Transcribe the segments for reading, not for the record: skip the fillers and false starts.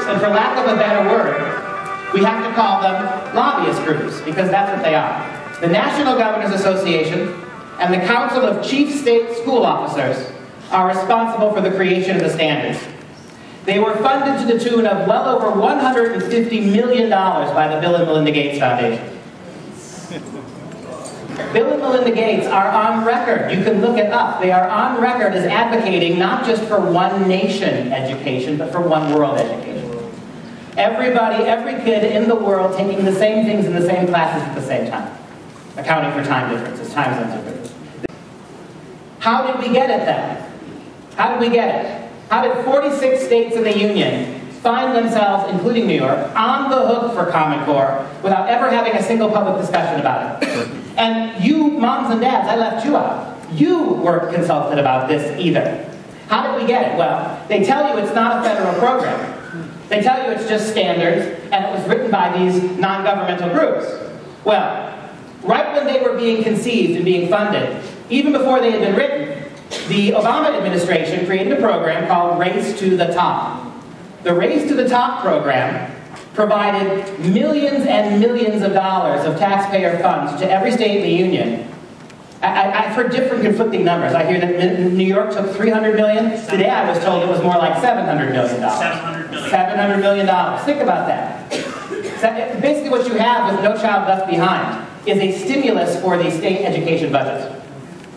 groups, and for lack of a better word, we have to call them lobbyist groups, because that's what they are. The National Governors Association and the Council of Chief State School Officers are responsible for the creation of the standards. They were funded to the tune of well over $150 million by the Bill and Melinda Gates Foundation. Bill and Melinda Gates are on record, you can look it up, they are on record as advocating not just for one nation education, but for one world education. Everybody, every kid in the world taking the same things in the same classes at the same time, accounting for time differences, time zones differences. How did we get it then? How did we get it? How did 46 states in the Union find themselves, including New York, on the hook for Common Core without ever having a single public discussion about it? And you, moms and dads, I left you out. You weren't consulted about this either. How did we get it? Well, they tell you it's not a federal program. They tell you it's just standards, and it was written by these non-governmental groups. Well, right when they were being conceived and being funded, even before they had been written, the Obama administration created a program called Race to the Top. The Race to the Top program provided millions and millions of dollars of taxpayer funds to every state in the Union. I've heard different conflicting numbers. I hear that New York took $300 million. Today I was told it was more like $700 million. $700 million. $700 million. Think about that. Basically what you have with No Child Left Behind is a stimulus for the state education budgets.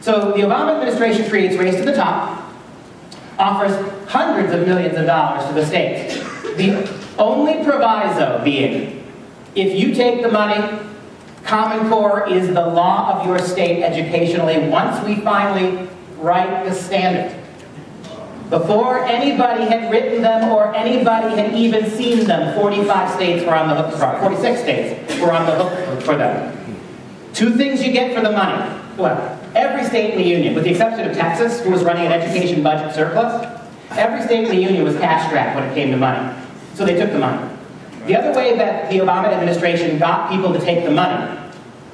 So the Obama administration creates Race to the Top, offers hundreds of millions of dollars to the states. The only proviso being, if you take the money, Common Core is the law of your state educationally once we finally write the standard. Before anybody had written them or anybody had even seen them, 46 states were on the hook for them. Two things you get for the money. Well, every state in the Union, with the exception of Texas, who was running an education budget surplus, every state in the Union was cash-strapped when it came to money. So they took the money. The other way that the Obama administration got people to take the money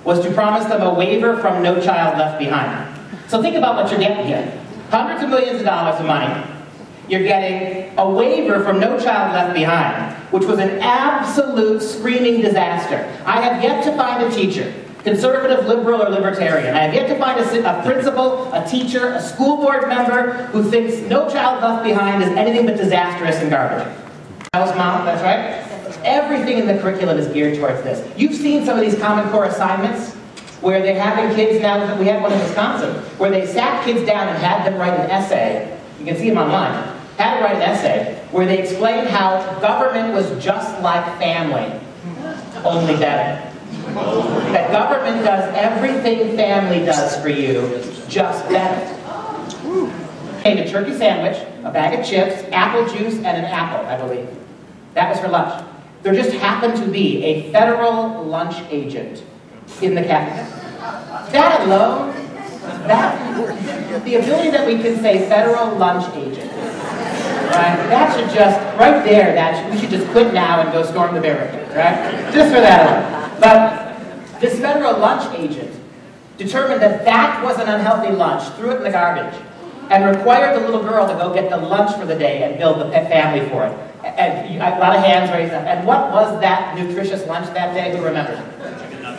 was to promise them a waiver from No Child Left Behind. So think about what you're getting here. Hundreds of millions of dollars of money. You're getting a waiver from No Child Left Behind, which was an absolute screaming disaster. I have yet to find a teacher, conservative, liberal, or libertarian. I have yet to find a principal, a teacher, a school board member who thinks No Child Left Behind is anything but disastrous and garbage. Mom, that's right. Everything in the curriculum is geared towards this. You've seen some of these Common Core assignments where they're having kids now, we had one in Wisconsin, where they sat kids down and had them write an essay. You can see them online. Had them write an essay where they explained how government was just like family, only better. That government does everything family does for you, just better. And a turkey sandwich, a bag of chips, apple juice, and an apple, I believe. That was for lunch. There just happened to be a federal lunch agent in the cabinet. That alone, the ability that we can say federal lunch agent, right? That should just, right there, we should just quit now and go storm the barricade, right? Just for that alone. But this federal lunch agent determined that that was an unhealthy lunch, threw it in the garbage, and required the little girl to go get the lunch for the day and build the family for it. And a lot of hands raised up. And what was that nutritious lunch that day? Who remembers?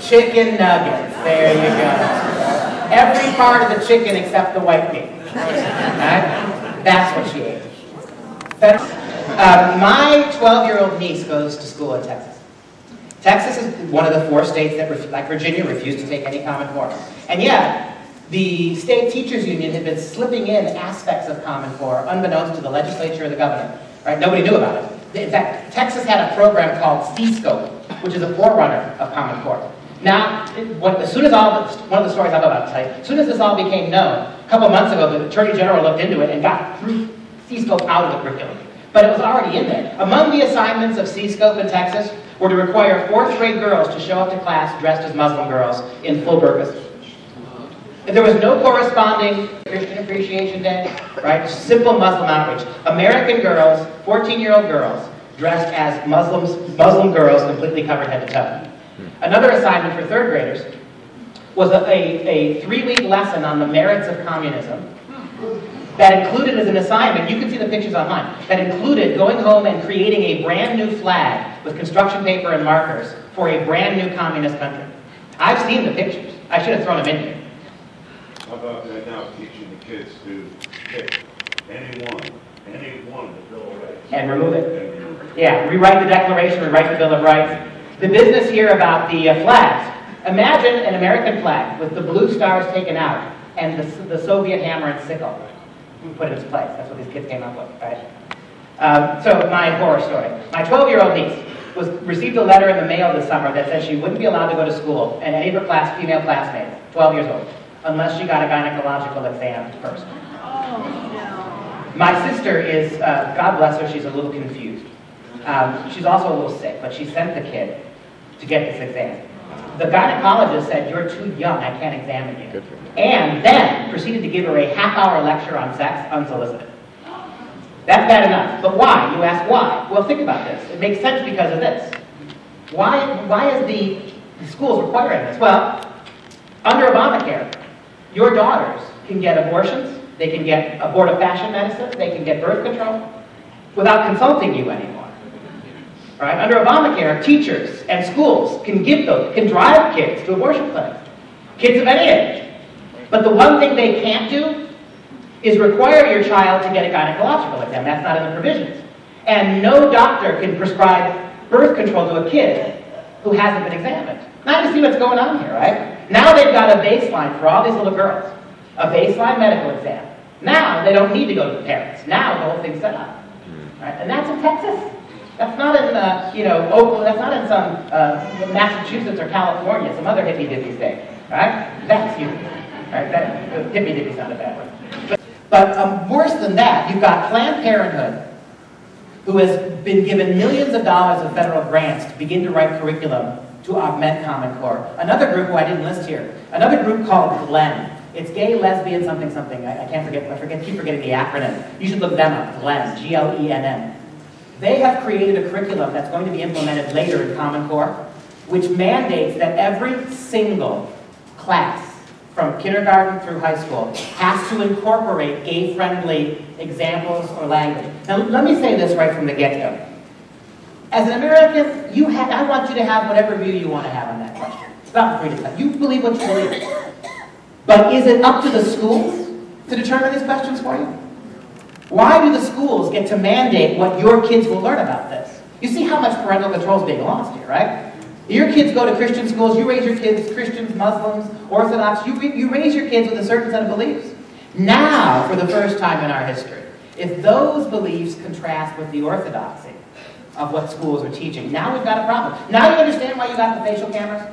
Chicken nuggets. There you go. Every part of the chicken except the white meat. Right? That's what she ate. My 12-year-old niece goes to school in Texas. Texas is one of the 4 states that, like Virginia, refused to take any Common Core. And yet, the state teachers union had been slipping in aspects of Common Core unbeknownst to the legislature or the governor. Right? Nobody knew about it. In fact, Texas had a program called C-Scope, which is a forerunner of Common Core. Now, one of the stories I'll go about to tell you, as soon as this all became known, a couple months ago, the Attorney General looked into it and got C-Scope out of the curriculum. But it was already in there. Among the assignments of C-Scope in Texas were to require 4th grade girls to show up to class dressed as Muslim girls in full burqas. If there was no corresponding Christian Appreciation Day, right? Simple Muslim outreach. American girls, 14-year-old girls, dressed as Muslim girls, completely covered head to toe. Another assignment for 3rd graders was a 3-week lesson on the merits of communism. that included as an assignment, you can see the pictures online, that included going home and creating a brand new flag with construction paper and markers for a brand new communist country. I've seen the pictures. I should have thrown them in here. How about that now, teaching the kids to pick any one of the Bill of Rights? And remove it. Yeah, rewrite the Declaration, rewrite the Bill of Rights. The business here about the flags. Imagine an American flag with the blue stars taken out and the Soviet hammer and sickle put in its place. That's what these kids came up with, right? So my horror story. My 12-year-old niece received a letter in the mail this summer that said she wouldn't be allowed to go to school, and any of her female classmates, 12 years old, unless she got a gynecological exam first. Oh, no. My sister is, God bless her, she's a little confused. She's also a little sick, but she sent the kid to get this exam. The gynecologist said, "You're too young, I can't examine you." And then proceeded to give her a half-hour lecture on sex unsolicited. That's bad enough. But why? You ask why. Well, think about this. It makes sense because of this. Why is the schools requiring this? Well, under Obamacare, your daughters can get abortions, they can get abortifacient medicine, they can get birth control without consulting you anymore. Right? Under Obamacare, teachers and schools can drive kids to abortion clinics, kids of any age. But the one thing they can't do is require your child to get a gynecological exam. That's not in the provisions. And no doctor can prescribe birth control to a kid who hasn't been examined. Now you see what's going on here, right? Now they've got a baseline for all these little girls, a baseline medical exam. Now they don't need to go to the parents. Now the whole thing's set up. Right? And that's in Texas. That's not in, Oakland. That's not in some Massachusetts or California, some other hippy-dippy state. Right? That's you. Right? That hippy-dippy's not a bad word. But worse than that, you've got Planned Parenthood, who has been given millions of dollars of federal grants to begin to write curriculum to augment Common Core. Another group who I didn't list here, another group called GLEN. It's gay, lesbian, something, something. I keep forgetting the acronym. You should look them up, GLEN, G-L-E-N-N. They have created a curriculum that's going to be implemented later in Common Core, which mandates that every single class from kindergarten through high school has to incorporate gay-friendly examples or language. Now, let me say this right from the get-go. As an American, I want you to have whatever view you want to have on that question. It's not free to tell. You believe what you believe. But is it up to the schools to determine these questions for you? Why do the schools get to mandate what your kids will learn about this? You see how much parental control is being lost here, right? Your kids go to Christian schools, you raise your kids Christians, Muslims, Orthodox, you raise your kids with a certain set of beliefs. Now, for the first time in our history, if those beliefs contrast with the orthodoxy of what schools are teaching, now we've got a problem. Now you understand why you got the facial cameras?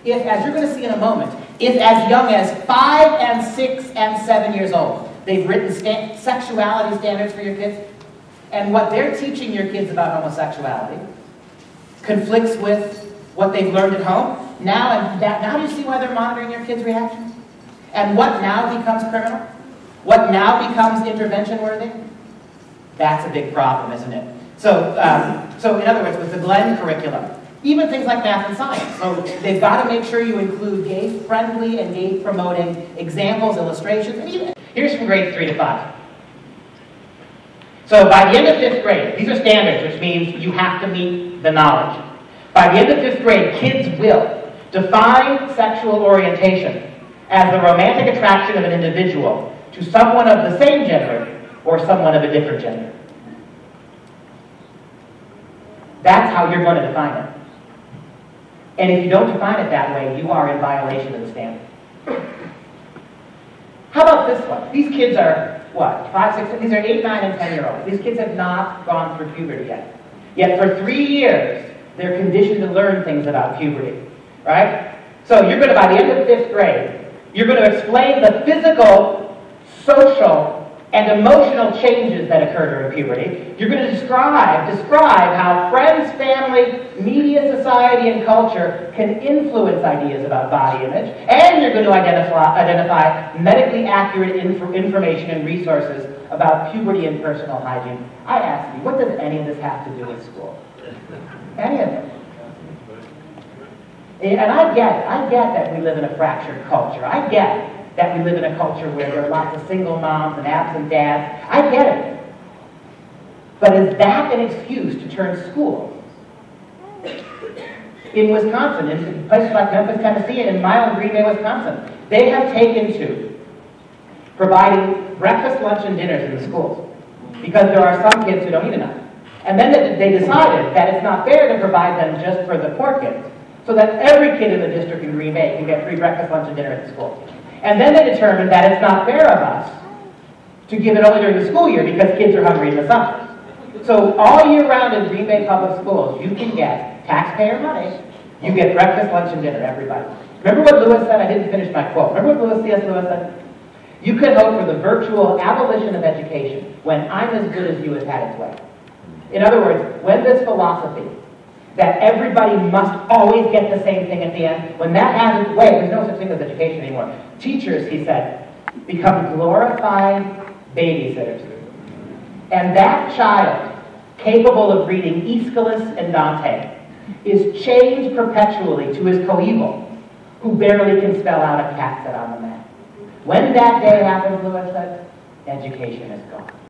If, as you're going to see in a moment, if as young as 5 and 6 and 7 years old, they've written sexuality standards for your kids, and what they're teaching your kids about homosexuality conflicts with what they've learned at home, now do you see why they're monitoring your kids' reactions? And what now becomes criminal? What now becomes intervention-worthy? That's a big problem, isn't it? So in other words, with the GLEN curriculum, even things like math and science. So they've got to make sure you include gay-friendly and gay-promoting examples, illustrations, and even here's from grades 3 to 5. So by the end of 5th grade, these are standards, which means you have to meet the knowledge. By the end of 5th grade, kids will define sexual orientation as the romantic attraction of an individual to someone of the same gender or someone of a different gender. That's how you're going to define it. And if you don't define it that way, you are in violation of the standard. How about this one? These kids are, what, 5, 6, these are 8, 9, and 10-year-olds. These kids have not gone through puberty yet. Yet for 3 years, they're conditioned to learn things about puberty, right? So you're going to, by the end of 5th grade, you're going to explain the physical, social, and emotional changes that occur during puberty. You're going to describe how friends, family, media, society, and culture can influence ideas about body image. And you're going to identify medically accurate information and resources about puberty and personal hygiene. I ask you, what does any of this have to do with school? Any of it. And I get that we live in a fractured culture. I get that we live in a culture where there are lots of single moms and absent dads. I get it. But is that an excuse to turn schools? In Wisconsin, in places like Memphis, Tennessee, and in my own Green Bay, Wisconsin, they have taken to providing breakfast, lunch, and dinners in the schools because there are some kids who don't eat enough. And then they decided that it's not fair to provide them just for the poor kids, so that every kid in the district in Green Bay can get free breakfast, lunch, and dinner at the school. And then they determined that it's not fair of us to give it only during the school year because kids are hungry in the summer. So all year round in Green Bay public schools, you can get taxpayer money. You get breakfast, lunch, and dinner, everybody. Remember what Lewis said? I didn't finish my quote. Remember what C.S. Lewis said? You can hope for the virtual abolition of education when I'm as good as you has had its way. In other words, when this philosophy that everybody must always get the same thing at the end, when that has its way, there's no such thing as education anymore. Teachers, he said, become glorified babysitters. And that child, capable of reading Aeschylus and Dante, is chained perpetually to his coeval, who barely can spell out a cat set on the map. When that day happens, Lewis said, education is gone.